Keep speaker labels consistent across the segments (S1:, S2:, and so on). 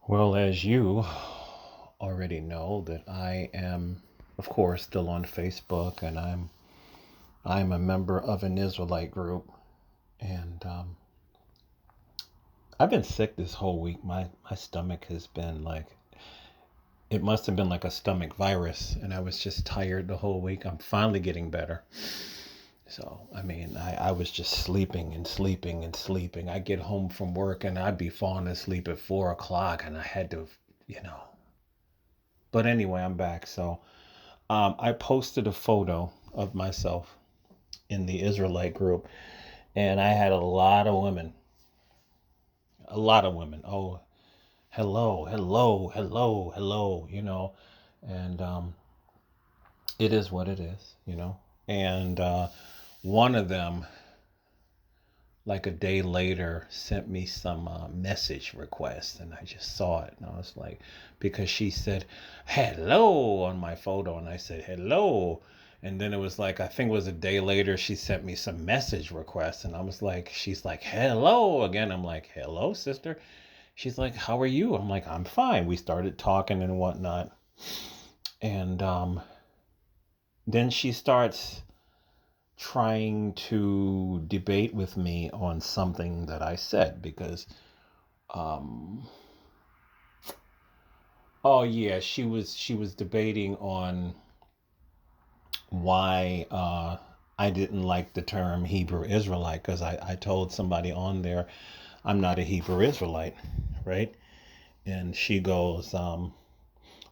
S1: Well, as you already know, that I am, of course, still on Facebook, and I'm a member of an Israelite group, and I've been sick this whole week. My stomach has been like it must have been like a stomach virus, and I was just tired the whole week. I'm finally getting better. So, I mean, I was just sleeping and sleeping and sleeping. I get home from work and I'd be falling asleep at 4 o'clock, and I had to, you know. But anyway, I'm back. So, I posted a photo of myself in the Israelite group, and I had a lot of women. Oh, hello, hello, hello, hello, and it is what it is. And one of them, like a day later, sent me some message request, and I just saw it, and I was like, because she said hello on my photo, and I said hello. And then it was like, I think it was a day later, she sent me some message requests, and I was like, she's like, hello again. I'm like, hello, sister. She's like, how are you? I'm like, I'm fine. We started talking and whatnot. And then she starts trying to debate with me on something that I said, because um oh yeah, she was debating on why I didn't like the term Hebrew Israelite, because I told somebody on there I'm not a Hebrew Israelite, right? And she goes,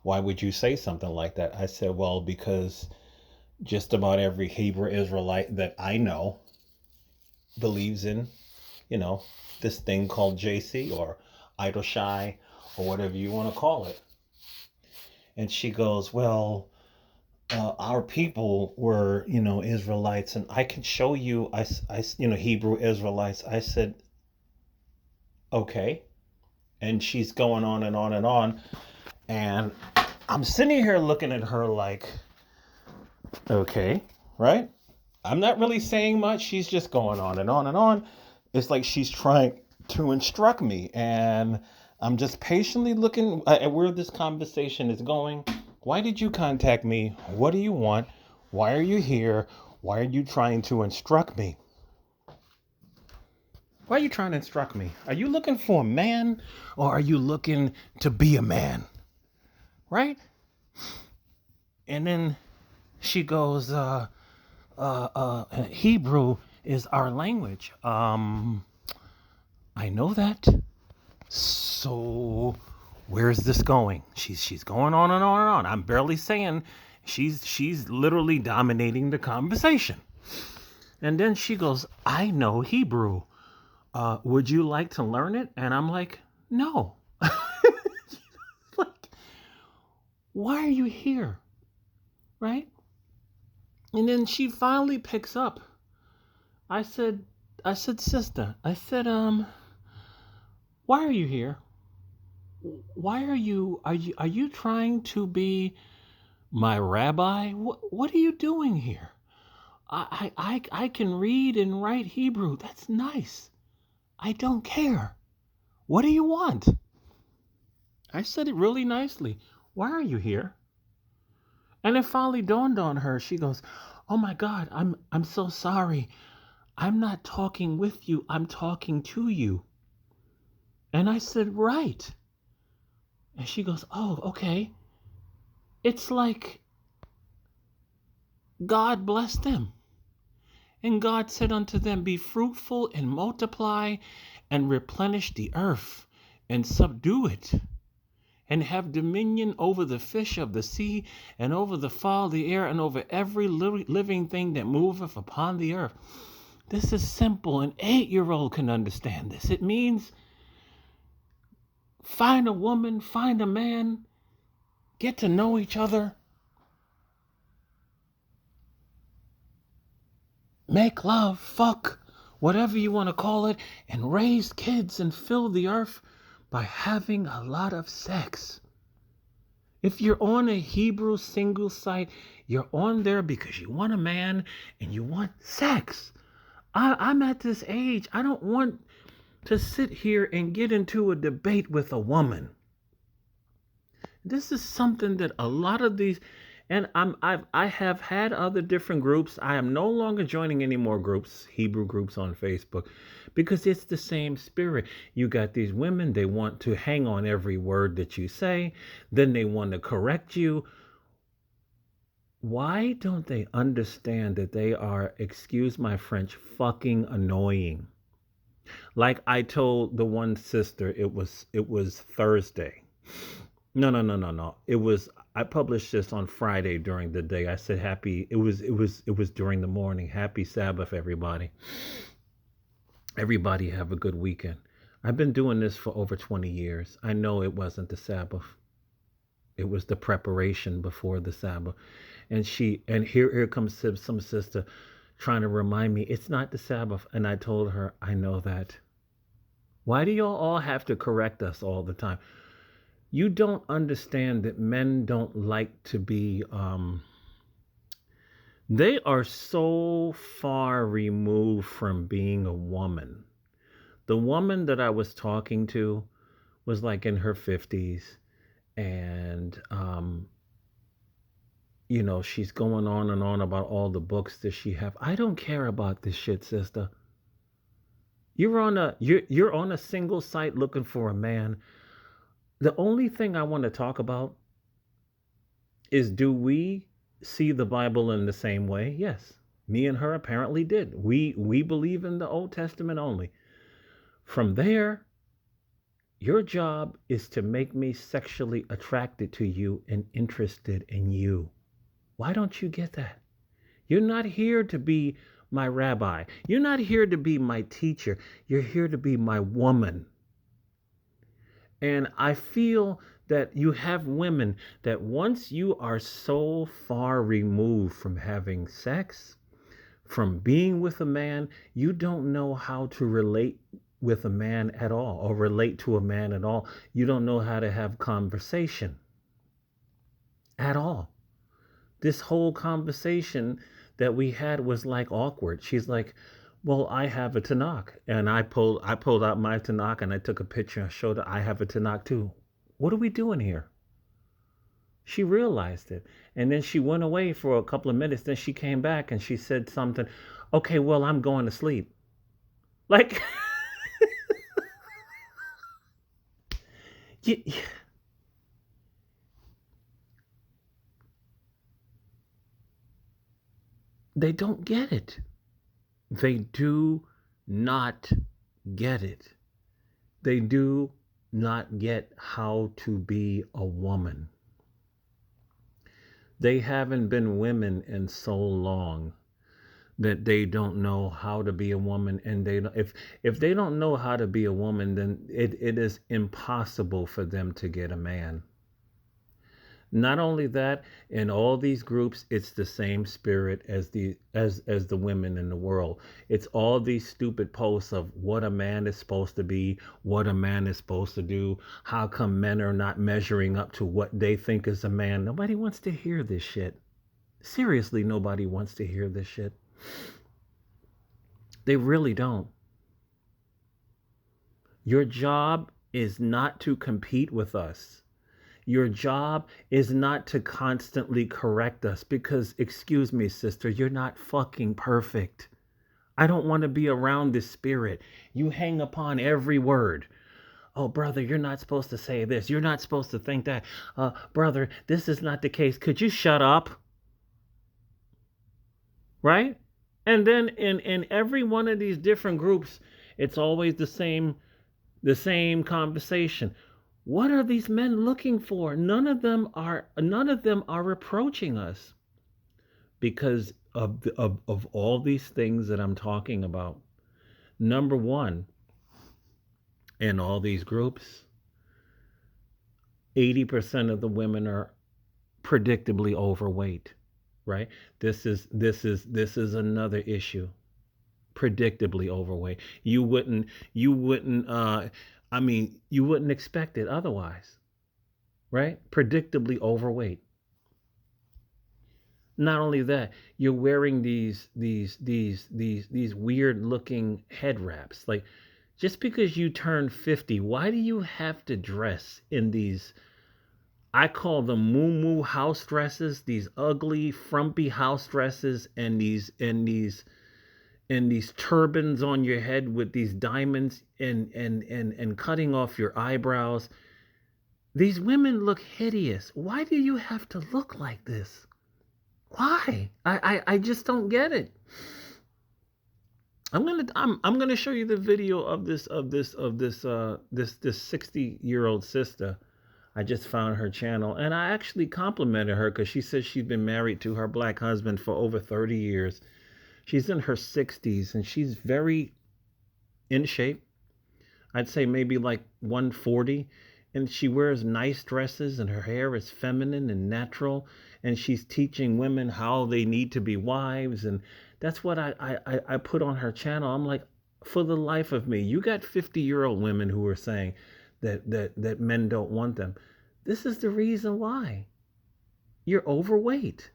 S1: why would you say something like that? I said, well, because just about every Hebrew Israelite that I know believes in, you know, this thing called JC or idol shy or whatever you want to call it. And she goes, well, our people were, Israelites, and I can show you, Hebrew Israelites. I said, okay. And she's going on and on and on. And I'm sitting here looking at her like, okay, right? I'm not really saying much. She's just going on and on and on. It's like she's trying to instruct me. And I'm just patiently looking at where this conversation is going. Why did you contact me? What do you want? Why are you here? Why are you trying to instruct me? Why are you trying to instruct me? Are you looking for a man, or are you looking to be a man? Right? And then she goes, Hebrew is our language. I know that. So where's this going? She's going on and on and on. I'm barely saying, she's literally dominating the conversation. And then she goes, I know Hebrew. Would you like to learn it? And I'm like, no. Like, why are you here? Right? And then she finally picks up. I said, sister, I said, why are you here? Why are you trying to be my rabbi? What are you doing here? I can read and write Hebrew. That's nice. I don't care. What do you want? I said it really nicely. Why are you here? And it finally dawned on her. She goes, "Oh my God, I'm so sorry. I'm not talking with you. I'm talking to you." And I said, "Right." And she goes, "Oh, okay." It's like God blessed them. And God said unto them, be fruitful and multiply and replenish the earth and subdue it and have dominion over the fish of the sea and over the fowl of the air and over every living thing that moveth upon the earth. This is simple. An 8-year-old can understand this. It means find a woman, find a man, get to know each other, make love, fuck, whatever you want to call it, and raise kids and fill the earth by having a lot of sex. If you're on a Hebrew single site, you're on there because you want a man and you want sex. I'm at this age, I don't want to sit here and get into a debate with a woman. This is something that a lot of these, and I have had other different groups. I am no longer joining any more groups, Hebrew groups on Facebook, because it's the same spirit. You got these women, they want to hang on every word that you say, then they want to correct you. Why don't they understand that they are, excuse my French, fucking annoying? Like I told the one sister, it was Thursday. No, no, no, no, no. It was I published this on Friday during the day. I said happy it was during the morning. Happy Sabbath, everybody. Everybody have a good weekend. I've been doing this for over 20 years. I know it wasn't the Sabbath. It was the preparation before the Sabbath. And here comes some sister trying to remind me it's not the Sabbath. And I told her, I know that. Why do y'all all have to correct us all the time? You don't understand that men don't like to be, they are so far removed from being a woman. The woman that I was talking to was like in her 50s, and, she's going on and on about all the books that she have. I don't care about this shit, sister. You're on a single site looking for a man. The only thing I want to talk about is, do we see the Bible in the same way? Yes. Me and her apparently did. We believe in the Old Testament only. From there, your job is to make me sexually attracted to you and interested in you. Why don't you get that? You're not here to be my rabbi. You're not here to be my teacher. You're here to be my woman. And I feel that you have women that once you are so far removed from having sex, from being with a man, you don't know how to relate with a man at all or relate to a man at all. You don't know how to have conversation at all. This whole conversation that we had was like awkward. She's like, well, I have a Tanakh. And I pulled out my Tanakh and I took a picture and showed her I have a Tanakh too. What are we doing here? She realized it. And then she went away for a couple of minutes. Then she came back and she said something. Okay, well, I'm going to sleep. Like, they don't get it. They do not get it. They do not get how to be a woman. They haven't been women in so long that they don't know how to be a woman, and if they don't know how to be a woman, then it is impossible for them to get a man. Not only that, in all these groups, it's the same spirit as the women in the world. It's all these stupid posts of what a man is supposed to be, what a man is supposed to do, how come men are not measuring up to what they think is a man. Nobody wants to hear this shit. Seriously, nobody wants to hear this shit. They really don't. Your job is not to compete with us. Your job is not to constantly correct us because, excuse me, sister, you're not fucking perfect. I don't want to be around this spirit. You hang upon every word. Oh, brother, you're not supposed to say this. You're not supposed to think that. Brother, this is not the case. Could you shut up? Right? And then in every one of these different groups, it's always the same conversation. What are these men looking for? None of them are approaching us because of all these things that I'm talking about. Number one, in all these groups, 80% of the women are predictably overweight, right? This is another issue. Predictably overweight. You wouldn't expect it otherwise, right? Predictably overweight. Not only that, you're wearing these weird looking head wraps. Like, just because you turn 50, why do you have to dress in these I call them moo house dresses, these ugly, frumpy house dresses, and these turbans on your head with these diamonds and cutting off your eyebrows. These women look hideous. Why do you have to look like this? Why? I just don't get it. I'm gonna show you the video of this 60-year-old sister. I just found her channel and I actually complimented her because she says she's been married to her black husband for over 30 years. She's in her 60s and she's very in shape. I'd say maybe like 140. And she wears nice dresses and her hair is feminine and natural. And she's teaching women how they need to be wives. And that's what I put on her channel. I'm like, for the life of me, you got 50-year-old women who are saying that men don't want them. This is the reason why. You're overweight.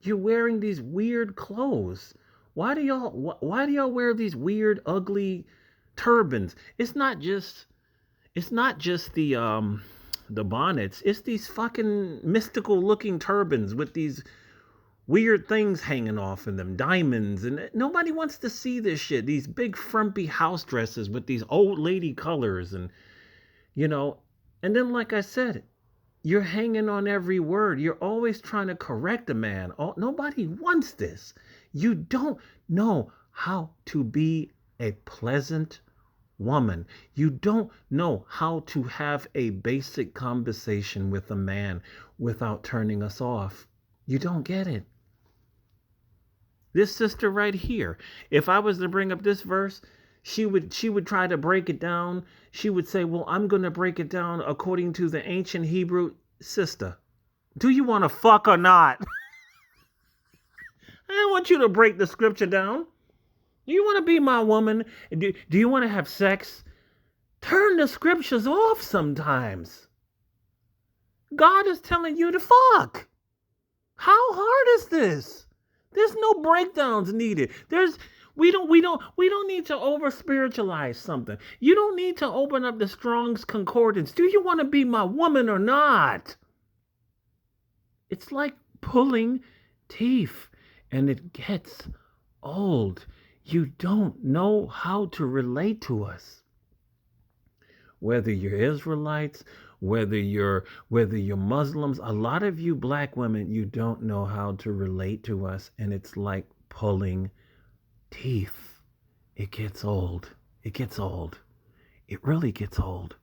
S1: You're wearing these weird clothes. Why do y'all wear these weird, ugly turbans? It's not just the bonnets. It's these fucking mystical looking turbans with these weird things hanging off in them, diamonds, and nobody wants to see this shit. These big frumpy house dresses with these old lady colors and you know, and then like I said, you're hanging on every word. You're always trying to correct a man. Nobody wants this. You don't know how to be a pleasant woman. You don't know how to have a basic conversation with a man without turning us off. You don't get it. This sister right here, if I was to bring up this verse, she would try to break it down. She would say, "Well, I'm going to break it down according to the ancient Hebrew." Sister, do you want to fuck or not? I don't want you to break the scripture down. Do you want to be my woman? Do you want to have sex? Turn the scriptures off sometimes. God is telling you to fuck. How hard is this? There's no breakdowns needed. We don't need to over spiritualize something. You don't need to open up the Strong's Concordance. Do you want to be my woman or not? It's like pulling teeth and it gets old. You don't know how to relate to us. Whether you're Israelites, whether you're Muslims, a lot of you black women, you don't know how to relate to us, and it's like pulling teeth. It gets old. It gets old. It really gets old.